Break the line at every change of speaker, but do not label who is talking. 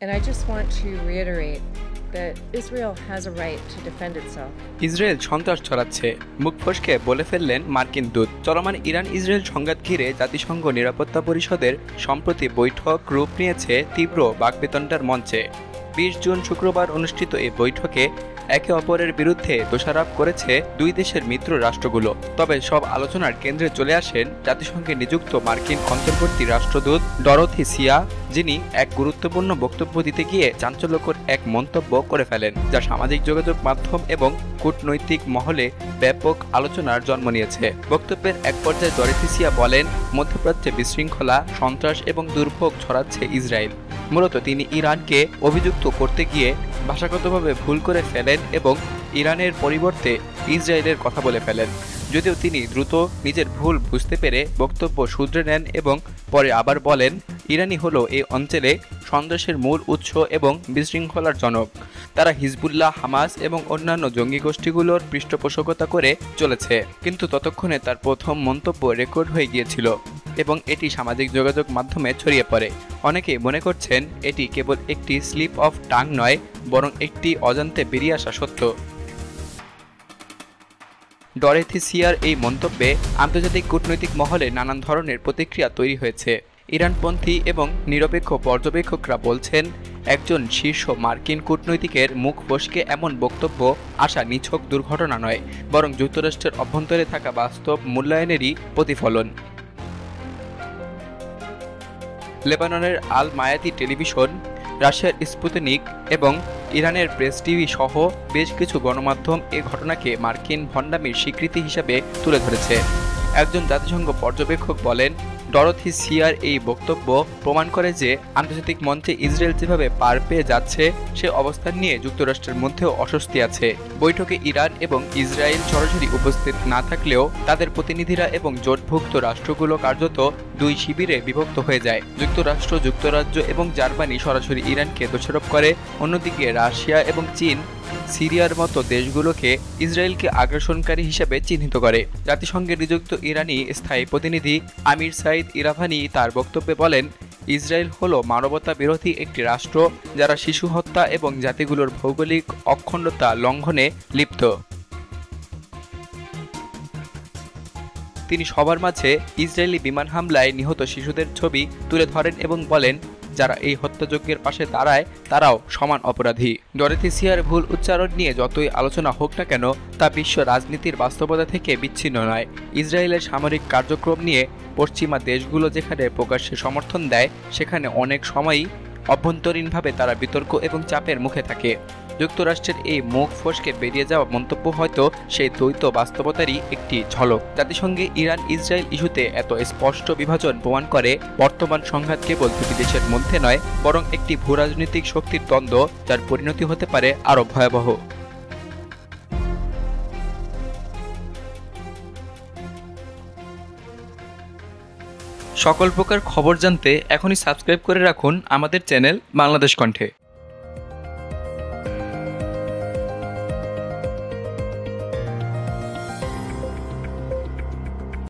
And I just want to reiterate that Israel has a right to defend itself.
Israel সন্ত্রাস ছড়াচ্ছে, মুখ ফসকে বলে ফেললেন মার্কিন দূত। চলমান ইরান ইসরায়েল সংঘাত ঘিরে জাতিসংঘ নিরাপত্তা পরিষদের সম্প্রতি বৈঠক রূপ নিয়েছে তীব্র বাকবিতণ্ডার মঞ্চে। 20 জুন শুক্রবার অনুষ্ঠিত এই বৈঠকে একে অপরের বিরুদ্ধে দোষারোপ করেছে দুই দেশের মিত্র রাষ্ট্রগুলো। তবে সব আলোচনার কেন্দ্রে চলে আসেন জাতিসংঘে নিযুক্ত মার্কিন অন্তর্বর্তী রাষ্ট্রদূত ডরোথি সিয়া, যিনি এক গুরুত্বপূর্ণ বক্তব্য দিতে গিয়ে চাঞ্চল্যকর এক মন্তব্য করে ফেলেন, যা সামাজিক যোগাযোগ মাধ্যম এবং কূটনৈতিক মহলে ব্যাপক আলোচনার জন্ম নিয়েছে। বক্তব্যের এক পর্যায়ে ডরোথি সিয়া বলেন, মধ্যপ্রাচ্যে বিশৃঙ্খলা, সন্ত্রাস এবং দুর্ভোগ ছড়াচ্ছে ইসরায়েল। মূলত তিনি ইরানকে অভিযুক্ত করতে গিয়ে ভাষাগতভাবে ভুল করে ফেলেন এবং ইরানের পরিবর্তে ইসরায়েলের কথা বলে ফেলেন। যদিও তিনি দ্রুত নিজের ভুল বুঝতে পেরে বক্তব্য শুধরে নেন এবং পরে আবার বলেন, ইরানই হলো এই অঞ্চলে সন্ত্রাসের মূল উৎস এবং বিশৃঙ্খলার জনক। তারা হিজবুল্লাহ, হামাস এবং অন্যান্য জঙ্গি গোষ্ঠীগুলোর পৃষ্ঠপোষকতা করে চলেছে। কিন্তু ততক্ষণে তার প্রথম মন্তব্য রেকর্ড হয়ে গিয়েছিল এবং এটি সামাজিক যোগাযোগ মাধ্যমে ছড়িয়ে পড়ে। অনেকেই মনে করছেন এটি কেবল একটি স্লিপ অফ টাং নয়, বরং একটি অজান্তে বেরিয়ে আসা সত্য। ডরোথি সিয়ার এই মন্তব্যে আন্তর্জাতিক কূটনৈতিক মহলে নানান ধরনের প্রতিক্রিয়া তৈরি হয়েছে। ইরানপন্থী এবং নিরপেক্ষ পর্যবেক্ষকরা বলছেন, একজন শীর্ষ মার্কিন কূটনৈতিকের মুখ ফসকে এমন বক্তব্য আসা নিছক দুর্ঘটনা নয়, বরং যুক্তরাষ্ট্রের অভ্যন্তরে থাকা বাস্তব মূল্যায়নেরই প্রতিফলন। লেবাননের আল মায়াতি টেলিভিশন, রাশিয়ার স্পুতনিক এবং ইরানের প্রেস টিভি সহ বেশ কিছু গণমাধ্যম এ ঘটনাকে মার্কিন ভণ্ডামির স্বীকৃতি হিসাবে তুলে ধরেছে। একজন জাতিসংঘ পর্যবেক্ষক বলেন, ডরোথি সিয়ার এই বক্তব্য প্রমাণ করে যে আন্তর্জাতিক মঞ্চে ইসরায়েল যেভাবে পার পেয়ে যাচ্ছে, সে অবস্থান নিয়ে যুক্তরাষ্ট্রের মধ্যেও অস্বস্তি আছে। বৈঠকে ইরান এবং ইসরায়েল সরাসরি উপস্থিত না থাকলেও তাদের প্রতিনিধিরা এবং জোটভুক্ত রাষ্ট্রগুলো কার্যত দুই শিবিরে বিভক্ত হয়ে যায়। যুক্তরাষ্ট্র, যুক্তরাজ্য এবং জার্মানি সরাসরি ইরানকে দোষারোপ করে। অন্যদিকে রাশিয়া এবং চীন সিরিয়ার মতো দেশগুলোকে ইসরায়েলকে আগ্রাসনকারী হিসেবে চিহ্নিত করে। জাতিসংঘের নিযুক্ত ইরানি স্থায়ী প্রতিনিধি আমির সাইদ ইরাভানি তার বক্তব্যে বলেন, ইসরায়েল হলো মানবতা বিরোধী একটি রাষ্ট্র যারা শিশু হত্যা এবং জাতিগুলোর ভৌগোলিক অখণ্ডতা লঙ্ঘনে লিপ্ত। তিনি সবার মাঝে ইসরায়েলি বিমান হামলায় নিহত শিশুদের ছবি তুলে ধরেন এবং বলেন, যারা এই হত্যাযজ্ঞের পাশে দাঁড়ায় তারাও সমান অপরাধী। ডরোথি সিয়ার ভুল উচ্চারণ নিয়ে যতই আলোচনা হোক না কেন, তা বিশ্ব রাজনীতির বাস্তবতা থেকে বিচ্ছিন্ন নয়। ইসরায়েলের সামরিক কার্যক্রম নিয়ে পশ্চিমা দেশগুলো যেখানে প্রকাশ্যে সমর্থন দেয়, সেখানে অনেক সময়ই অভ্যন্তরীণভাবে তারা বিতর্ক এবং চাপের মুখে থাকে। যুক্তরাষ্ট্রের এই মুখ ফসকে বেরিয়ে যাওয়া মন্তব্য হয়তো সেই দ্বৈত বাস্তবতারই একটি ঝলক। জাতিসংঘে ইরান ইসরায়েল ইস্যুতে এত স্পষ্ট বিভাজন প্রমাণ করে বর্তমান সংঘাত কেবল দুটি দেশের মধ্যে নয়, বরং একটি ভূরাজনৈতিক শক্তির দ্বন্দ্ব, যার পরিণতি হতে পারে আরও ভয়াবহ। সকল প্রকার খবর জানতে এখনই সাবস্ক্রাইব করে রাখুন আমাদের চ্যানেল বাংলাদেশ কণ্ঠে।